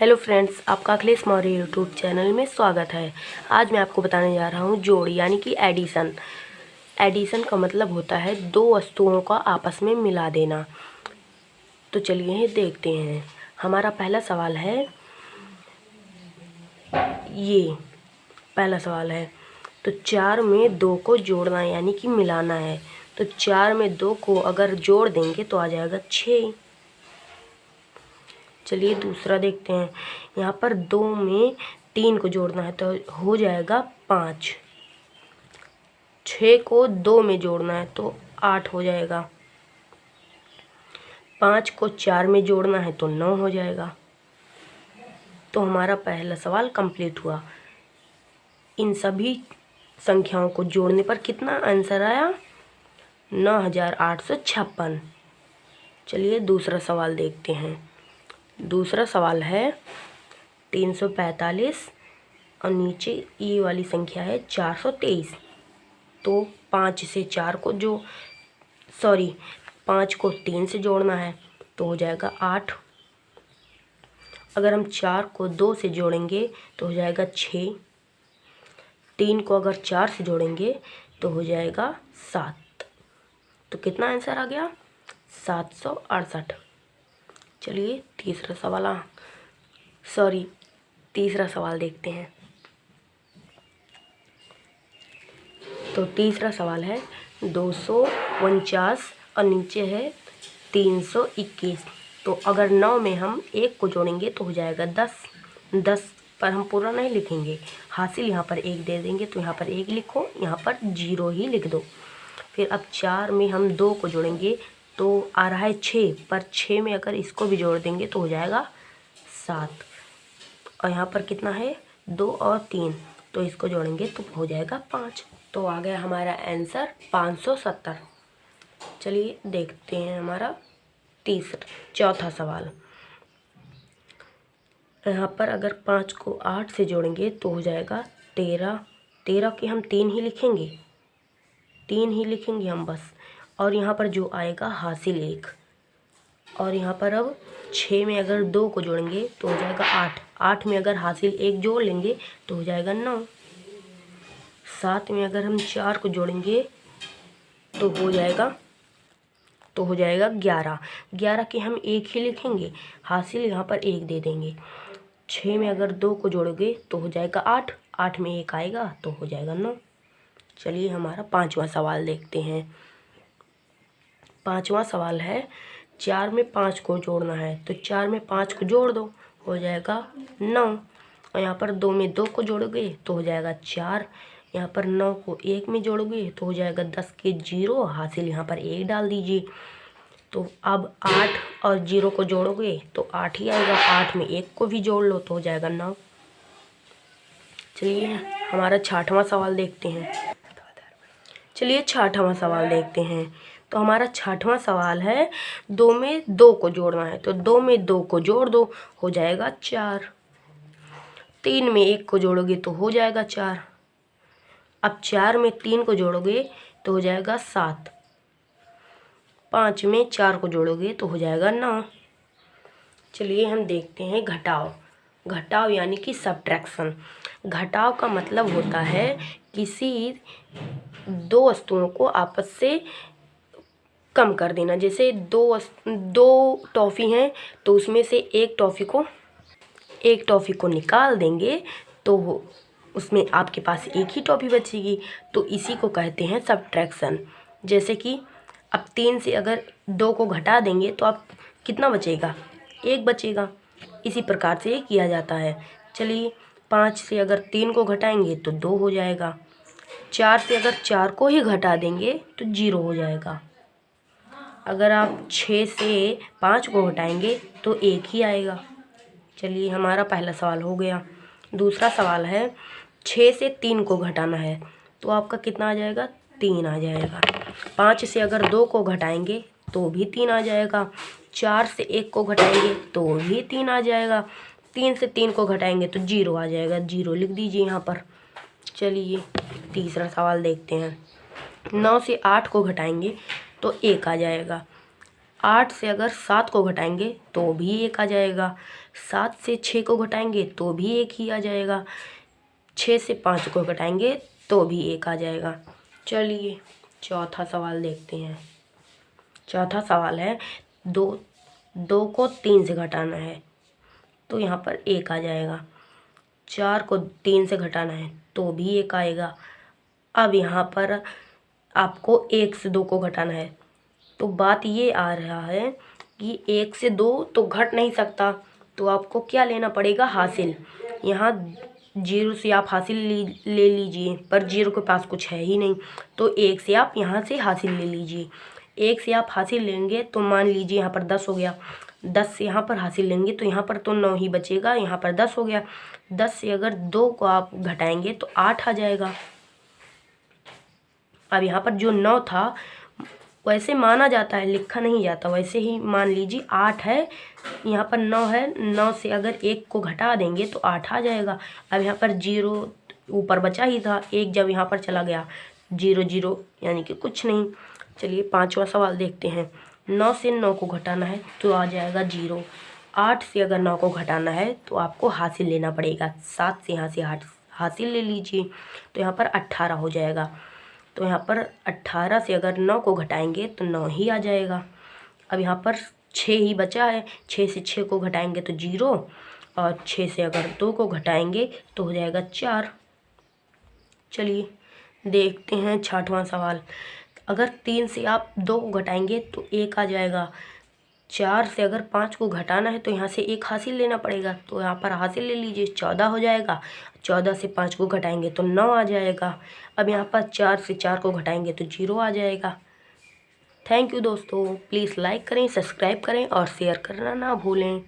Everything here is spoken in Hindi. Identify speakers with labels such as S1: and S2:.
S1: हेलो फ्रेंड्स, आपका अखिलेश मौर्य यूट्यूब चैनल में स्वागत है। आज मैं आपको बताने जा रहा हूँ जोड़ी यानी कि एडिशन। एडिशन का मतलब होता है दो वस्तुओं का आपस में मिला देना। तो चलिए देखते हैं। हमारा पहला सवाल है, ये पहला सवाल है तो 4 में 2 को जोड़ना यानी कि मिलाना है। तो 4 में 2 को अगर जोड़ देंगे तो आ जाएगा 6। चलिए दूसरा देखते हैं। यहाँ पर 2 में 3 को जोड़ना है तो हो जाएगा 5। 6 को 2 में जोड़ना है तो 8 हो जाएगा। 5 को 4 में जोड़ना है तो 9 हो जाएगा। तो हमारा पहला सवाल कंप्लीट हुआ। इन सभी संख्याओं को जोड़ने पर कितना आंसर आया? 9856। चलिए दूसरा सवाल देखते हैं। दूसरा सवाल है 345 और नीचे ये वाली संख्या है 423। तो 5 से 4 को 5 को 3 से जोड़ना है तो हो जाएगा 8। अगर हम 4 को 2 से जोड़ेंगे तो हो जाएगा 6। 3 को अगर 4 से जोड़ेंगे तो हो जाएगा 7। तो कितना आंसर आ गया? 768। चलिए तीसरा सवाल देखते हैं। तो तीसरा सवाल है 249 और नीचे है 321। तो अगर 9 में हम 1 को जोड़ेंगे तो हो जाएगा 10। 10 पर हम पूरा नहीं लिखेंगे, हासिल यहाँ पर 1 दे देंगे। तो यहाँ पर 1 लिखो, यहाँ पर 0 ही लिख दो। फिर अब 4 में हम 2 को जोड़ेंगे तो आ रहा है 6, पर 6 में अगर इसको भी जोड़ देंगे तो हो जाएगा 7। और यहाँ पर कितना है? 2 और 3, तो इसको जोड़ेंगे तो हो जाएगा 5। तो आ गया हमारा आंसर 570। चलिए देखते हैं हमारा चौथा सवाल। यहाँ पर अगर 5 को 8 से जोड़ेंगे तो हो जाएगा 13। 13 के हम 3 ही लिखेंगे, 3 ही लिखेंगे हम बस। और यहाँ पर जो आएगा हासिल 1। और यहाँ पर अब 6 में अगर 2 को जोड़ेंगे तो हो जाएगा 8। 8 में अगर हासिल 1 जोड़ लेंगे तो हो जाएगा 9। 7 में अगर हम 4 को जोड़ेंगे तो हो जाएगा 11। 11 के हम 1 ही लिखेंगे, हासिल यहाँ पर 1 दे देंगे। 6 में अगर 2 को जोड़ोगे तो हो जाएगा 8। 8 में 1 आएगा तो हो जाएगा 9। चलिए हमारा पांचवा सवाल देखते हैं। पांचवा सवाल है 4 में 5 को जोड़ना है। तो 4 में 5 को जोड़ दो, हो जाएगा 9। और यहाँ पर 2 में 2 को जोड़ोगे तो हो जाएगा 4। यहाँ पर 9 को 1 में जोड़ोगे तो हो जाएगा 10 के 0, हासिल यहाँ पर 1 डाल दीजिए। तो अब 8 और 0 को जोड़ोगे तो 8 ही आएगा। 8 में 1 को भी जोड़ लो तो हो जाएगा 9। चलिए हमारा छठवां सवाल देखते हैं। तो हमारा छठवां सवाल है 2 में 2 को जोड़ना है। तो 2 में 2 को जोड़ दो, हो जाएगा 4। 3 में 1 को जोड़ोगे तो हो जाएगा 4। अब 4 में 3 को जोड़ोगे तो हो जाएगा 7। 5 में 4 को जोड़ोगे तो हो जाएगा 9। चलिए हम देखते हैं घटाव यानी कि सब्ट्रैक्शन। घटाव का मतलब होता है किसी दो वस्तुओं को आपस से कम कर देना। जैसे दो टॉफ़ी हैं तो उसमें से एक टॉफ़ी को निकाल देंगे तो उसमें आपके पास एक ही टॉफ़ी बचेगी। तो इसी को कहते हैं सब्ट्रैक्शन। जैसे कि अब 3 से अगर 2 को घटा देंगे तो आप कितना बचेगा? 1 बचेगा। इसी प्रकार से ये किया जाता है। चलिए 5 से अगर 3 को घटाएंगे तो 2 हो जाएगा। 4 से अगर 4 को ही घटा देंगे तो 0 हो जाएगा। अगर आप 6 से 5 को घटाएंगे तो 1 ही आएगा। चलिए हमारा पहला सवाल हो गया। दूसरा सवाल है 6 से 3 को घटाना है। तो आपका कितना आ जाएगा? 3 आ जाएगा। 5 से अगर 2 को घटाएंगे तो भी 3 आ जाएगा। 4 से 1 को घटाएंगे तो भी 3 आ जाएगा। 3 से 3 को घटाएंगे तो 0 आ जाएगा। 0 लिख दीजिए यहाँ पर। चलिए तीसरा सवाल देखते हैं। 9 से 8 को घटाएंगे तो 1 आ जाएगा। 8 से अगर 7 को घटाएंगे तो भी 1 आ जाएगा। 7 से 6 को घटाएंगे तो भी 1 ही आ जाएगा। 6 से 5 को घटाएंगे तो भी 1 आ जाएगा। चलिए चौथा सवाल देखते हैं। चौथा सवाल है 2 को 3 से घटाना है तो यहाँ पर 1 आ जाएगा। 4 को 3 से घटाना है तो भी 1 आएगा। अब यहाँ पर आपको 1 से 2 को घटाना है तो बात ये आ रहा है कि 1 से 2 तो घट नहीं सकता, तो आपको क्या लेना पड़ेगा, हासिल। यहाँ 0 से आप हासिल ले लीजिए, पर 0 के पास कुछ है ही नहीं, तो 1 से आप यहाँ से हासिल ले लीजिए। 1 से आप हासिल लेंगे तो मान लीजिए यहाँ पर 10 हो गया। 10 से यहाँ पर हासिल लेंगे तो यहाँ पर तो 9 ही बचेगा, यहाँ पर 10 हो गया। 10 से अगर 2 को आप घटाएंगे तो 8 आ जाएगा। अब यहाँ पर जो 9 था वैसे माना जाता है, लिखा नहीं जाता, वैसे ही मान लीजिए 8 है, यहाँ पर 9 है। 9 से अगर 1 को घटा देंगे तो 8 आ जाएगा। अब यहाँ पर 0 ऊपर बचा ही था, 1 जब यहाँ पर चला गया 0 0 यानी कि कुछ नहीं। चलिए पांचवा सवाल देखते हैं। 9 से 9 को घटाना है तो आ जाएगा 0। 8 से अगर 9 को घटाना है तो आपको हासिल लेना पड़ेगा। 7 से यहाँ से हासिल ले लीजिए तो यहाँ पर 18 हो जाएगा। तो यहाँ पर 18 से अगर 9 को घटाएंगे तो 9 ही आ जाएगा। अब यहाँ पर 6 ही बचा है, 6 से 6 को घटाएंगे तो 0, और 6 से अगर 2 को घटाएंगे तो हो जाएगा 4। चलिए देखते हैं छठवां सवाल। अगर 3 से आप 2 को घटाएंगे तो 1 आ जाएगा। 4 से अगर 5 को घटाना है तो यहाँ से 1 हासिल लेना पड़ेगा, तो यहाँ पर हासिल ले लीजिए, 14 हो जाएगा। 14 से 5 को घटाएंगे तो 9 आ जाएगा। अब यहाँ पर 4 से 4 को घटाएंगे तो 0 आ जाएगा। थैंक यू दोस्तों, प्लीज़ लाइक करें, सब्सक्राइब करें और शेयर करना ना भूलें।